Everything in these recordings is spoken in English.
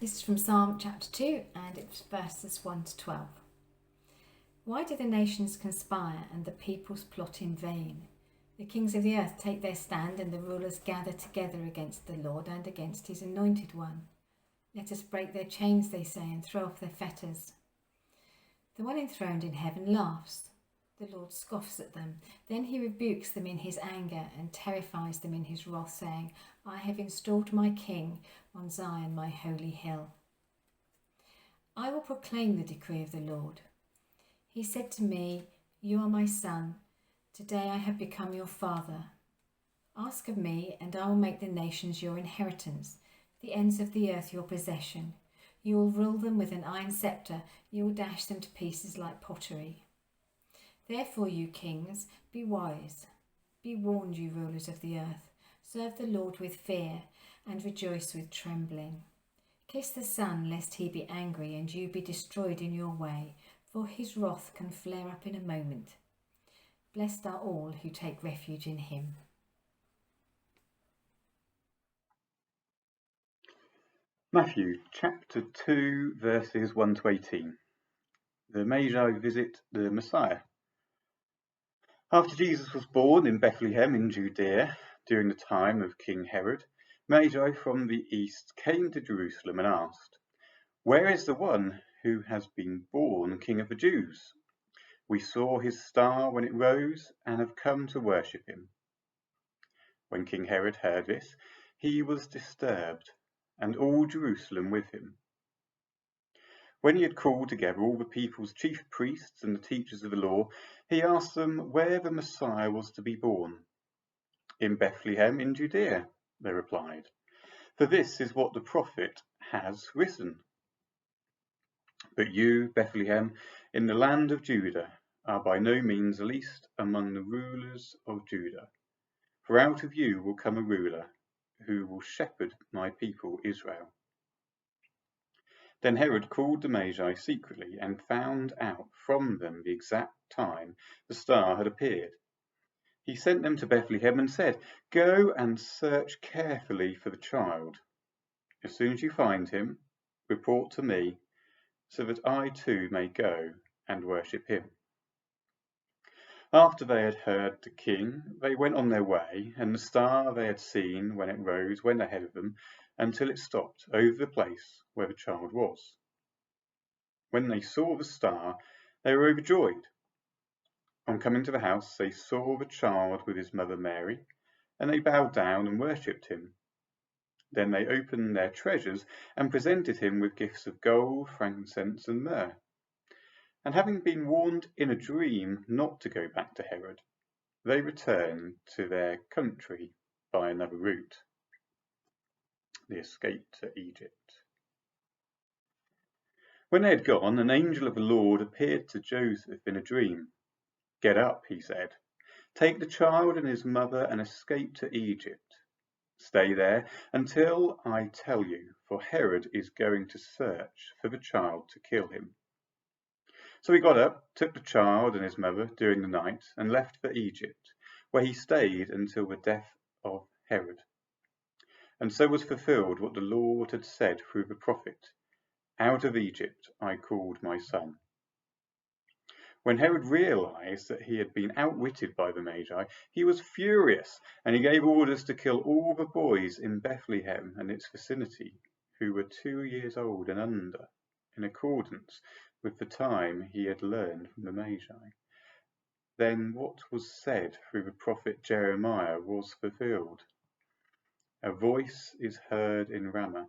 This is from Psalm chapter 2 and it's verses 1 to 12. Why do the nations conspire and the peoples plot in vain? The kings of the earth take their stand and the rulers gather together against the Lord and against his anointed one. Let us break their chains, they say, and throw off their fetters. The one enthroned in heaven laughs. The Lord scoffs at them. Then he rebukes them in his anger and terrifies them in his wrath, saying, I have installed my king on Zion, my holy hill. I will proclaim the decree of the Lord. He said to me, You are my son. Today I have become your father. Ask of me, and I will make the nations your inheritance, the ends of the earth your possession. You will rule them with an iron scepter. You will dash them to pieces like pottery. Therefore, you kings, be wise. Be warned, you rulers of the earth. Serve the Lord with fear and rejoice with trembling. Kiss the Son, lest he be angry and you be destroyed in your way, for his wrath can flare up in a moment. Blessed are all who take refuge in him. Matthew chapter 2 verses 1 to 18. The Magi visit the Messiah. After Jesus was born in Bethlehem in Judea during the time of King Herod, Magi from the east came to Jerusalem and asked, Where is the one who has been born King of the Jews? We saw his star when it rose and have come to worship him. When King Herod heard this, he was disturbed, and all Jerusalem with him. When he had called together all the people's chief priests and the teachers of the law, he asked them where the Messiah was to be born. In Bethlehem in Judea, they replied, for this is what the prophet has written. But you, Bethlehem, in the land of Judah, are by no means least among the rulers of Judah. For out of you will come a ruler who will shepherd my people Israel. Then Herod called the Magi secretly and found out from them the exact time the star had appeared. He sent them to Bethlehem and said, Go and search carefully for the child. As soon as you find him, report to me, so that I too may go and worship him. After they had heard the king, they went on their way, and the star they had seen when it rose went ahead of them until it stopped over the place where the child was. When they saw the star, they were overjoyed. On coming to the house, they saw the child with his mother Mary, and they bowed down and worshipped him. Then they opened their treasures and presented him with gifts of gold, frankincense, and myrrh. And having been warned in a dream not to go back to Herod, they returned to their country by another route. The escape to Egypt. When they had gone, an angel of the Lord appeared to Joseph in a dream. Get up, he said. Take the child and his mother and escape to Egypt. Stay there until I tell you, for Herod is going to search for the child to kill him. So he got up, took the child and his mother during the night, and left for Egypt, where he stayed until the death of Herod. And so was fulfilled what the Lord had said through the prophet, Out of Egypt I called my son. When Herod realized that he had been outwitted by the Magi, he was furious, and he gave orders to kill all the boys in Bethlehem and its vicinity who were 2 years old and under, in accordance with the time he had learned from the Magi. Then what was said through the prophet Jeremiah was fulfilled. A voice is heard in Ramah,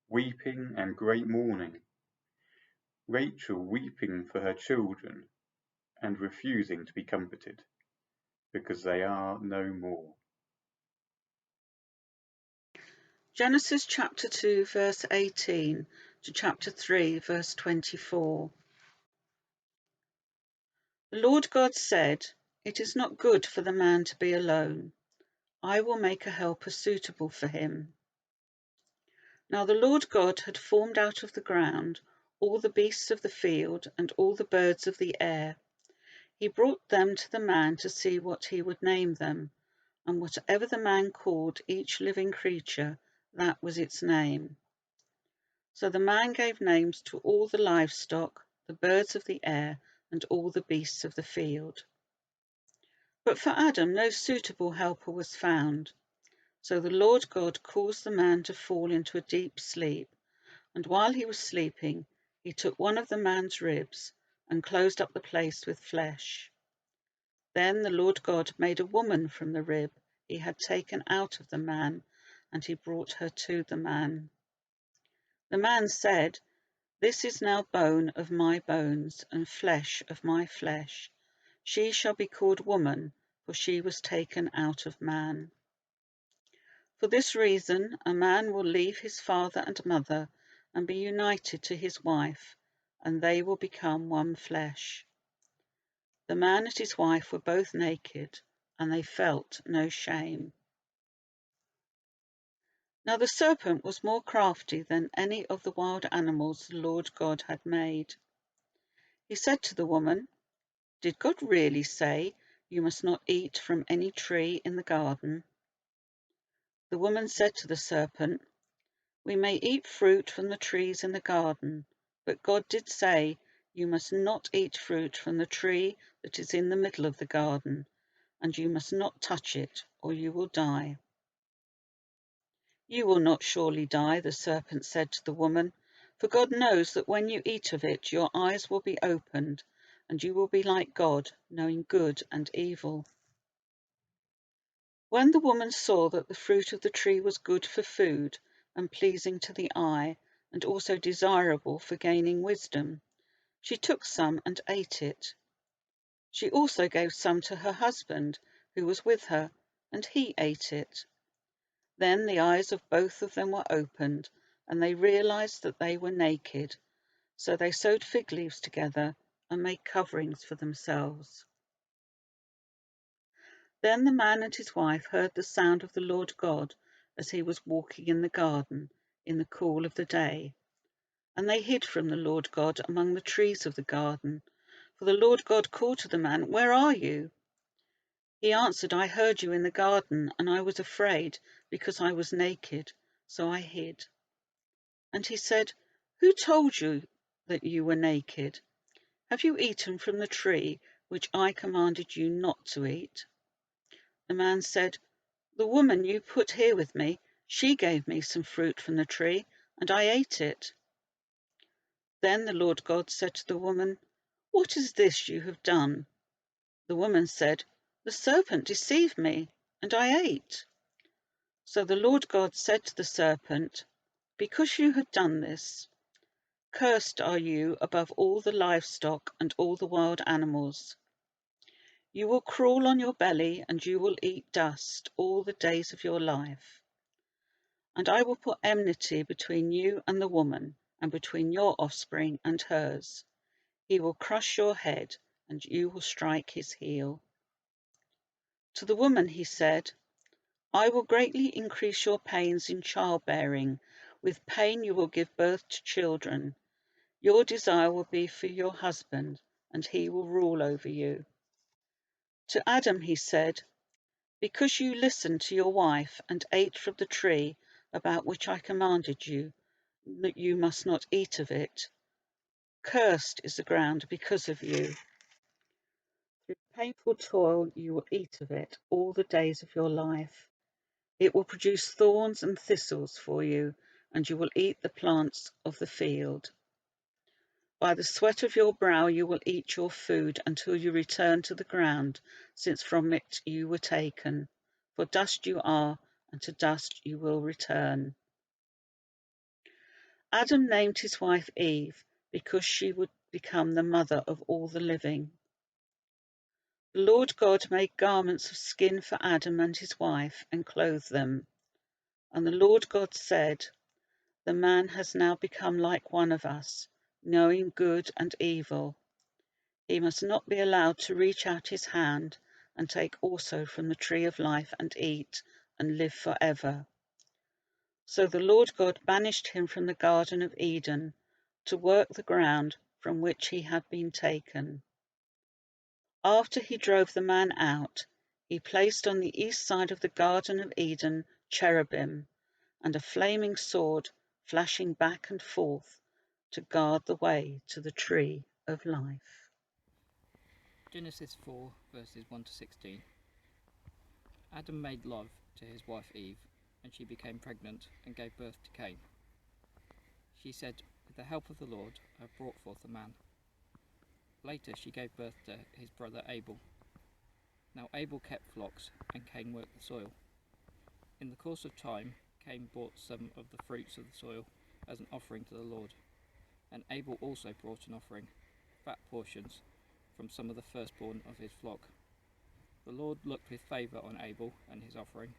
weeping and great mourning, Rachel weeping for her children and refusing to be comforted, because they are no more. Genesis chapter 2 verse 18 to chapter 3 verse 24. The Lord God said, It is not good for the man to be alone. I will make a helper suitable for him. Now the Lord God had formed out of the ground all the beasts of the field and all the birds of the air. He brought them to the man to see what he would name them, and whatever the man called each living creature, that was its name. So the man gave names to all the livestock, the birds of the air, and all the beasts of the field. But for Adam no suitable helper was found. So the Lord God caused the man to fall into a deep sleep, and while he was sleeping, he took one of the man's ribs and closed up the place with flesh. Then the Lord God made a woman from the rib he had taken out of the man, and he brought her to the man. The man said, "This is now bone of my bones and flesh of my flesh. She shall be called woman, for she was taken out of man." For this reason, a man will leave his father and mother and be united to his wife, and they will become one flesh. The man and his wife were both naked, and they felt no shame. Now the serpent was more crafty than any of the wild animals the Lord God had made. He said to the woman, "Did God really say you must not eat from any tree in the garden?" The woman said to the serpent, "We may eat fruit from the trees in the garden, but God did say, you must not eat fruit from the tree that is in the middle of the garden, and you must not touch it, or you will die." "You will not surely die," the serpent said to the woman, "for God knows that when you eat of it, your eyes will be opened, and you will be like God, knowing good and evil." When the woman saw that the fruit of the tree was good for food and pleasing to the eye, and also desirable for gaining wisdom, she took some and ate it. She also gave some to her husband, who was with her, and he ate it. Then the eyes of both of them were opened, and they realized that they were naked. So they sewed fig leaves together and made coverings for themselves. Then the man and his wife heard the sound of the Lord God as he was walking in the garden in the cool of the day. And they hid from the Lord God among the trees of the garden. For the Lord God called to the man, "Where are you?" He answered, "I heard you in the garden, and I was afraid, because I was naked, so I hid." And he said, "Who told you that you were naked? Have you eaten from the tree which I commanded you not to eat?" The man said, "The woman you put here with me, she gave me some fruit from the tree, and I ate it." Then the Lord God said to the woman, "What is this you have done?" The woman said, "The serpent deceived me, and I ate." So the Lord God said to the serpent, "Because you have done this, cursed are you above all the livestock and all the wild animals. You will crawl on your belly, and you will eat dust all the days of your life. And I will put enmity between you and the woman, and between your offspring and hers. He will crush your head, and you will strike his heel." To the woman he said, "I will greatly increase your pains in childbearing. With pain you will give birth to children. Your desire will be for your husband, and he will rule over you." To Adam he said, "Because you listened to your wife and ate from the tree about which I commanded you, that you must not eat of it, cursed is the ground because of you. Through painful toil you will eat of it all the days of your life. It will produce thorns and thistles for you, and you will eat the plants of the field. By the sweat of your brow you will eat your food until you return to the ground, since from it you were taken. For dust you are, and to dust you will return." Adam named his wife Eve, because she would become the mother of all the living. The Lord God made garments of skin for Adam and his wife, and clothed them. And the Lord God said, "The man has now become like one of us, knowing good and evil. He must not be allowed to reach out his hand and take also from the tree of life and eat and live forever." So the Lord God banished him from the Garden of Eden to work the ground from which he had been taken. After he drove the man out, he placed on the east side of the Garden of Eden cherubim and a flaming sword flashing back and forth to guard the way to the tree of life. Genesis 4 verses 1 to 16. Adam made love to his wife Eve, and she became pregnant and gave birth to Cain. She said, "With the help of the Lord I have brought forth a man." Later she gave birth to his brother Abel. Now Abel kept flocks, and Cain worked the soil. In the course of time, Cain brought some of the fruits of the soil as an offering to the Lord, and Abel also brought an offering, fat portions, from some of the firstborn of his flock. The Lord looked with favour on Abel and his offering,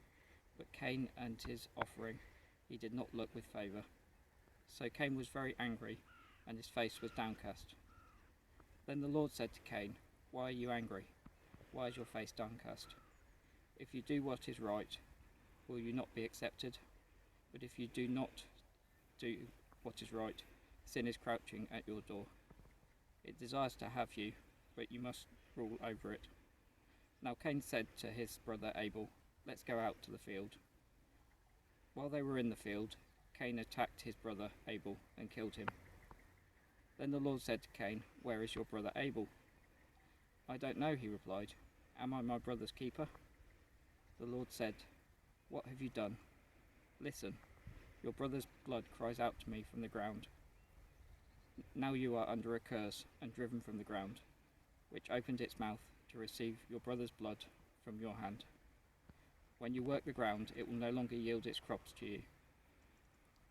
but Cain and his offering he did not look with favour. So Cain was very angry, and his face was downcast. Then the Lord said to Cain, "Why are you angry? Why is your face downcast? If you do what is right, will you not be accepted? But if you do not do what is right, sin is crouching at your door. It desires to have you, but you must rule over it." Now Cain said to his brother Abel, "Let's go out to the field." While they were in the field, Cain attacked his brother Abel and killed him. Then the Lord said to Cain, "Where is your brother Abel?" "I don't know," he replied. "Am I my brother's keeper?" The Lord said, "What have you done? Listen, your brother's blood cries out to me from the ground. Now you are under a curse and driven from the ground, which opened its mouth to receive your brother's blood from your hand. When you work the ground, it will no longer yield its crops to you.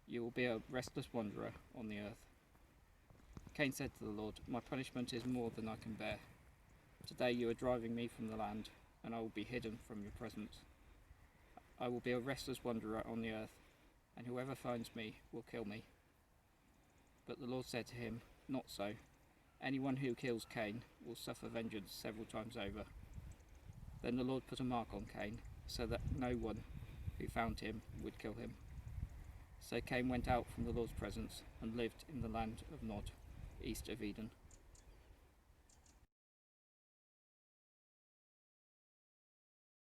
You will be a restless wanderer on the earth." Cain said to the Lord, "My punishment is more than I can bear. Today you are driving me from the land, and I will be hidden from your presence. I will be a restless wanderer on the earth, and whoever finds me will kill me." But the Lord said to him, "Not so. Anyone who kills Cain will suffer vengeance several times over." Then the Lord put a mark on Cain, so that no one who found him would kill him. So Cain went out from the Lord's presence and lived in the land of Nod, east of Eden.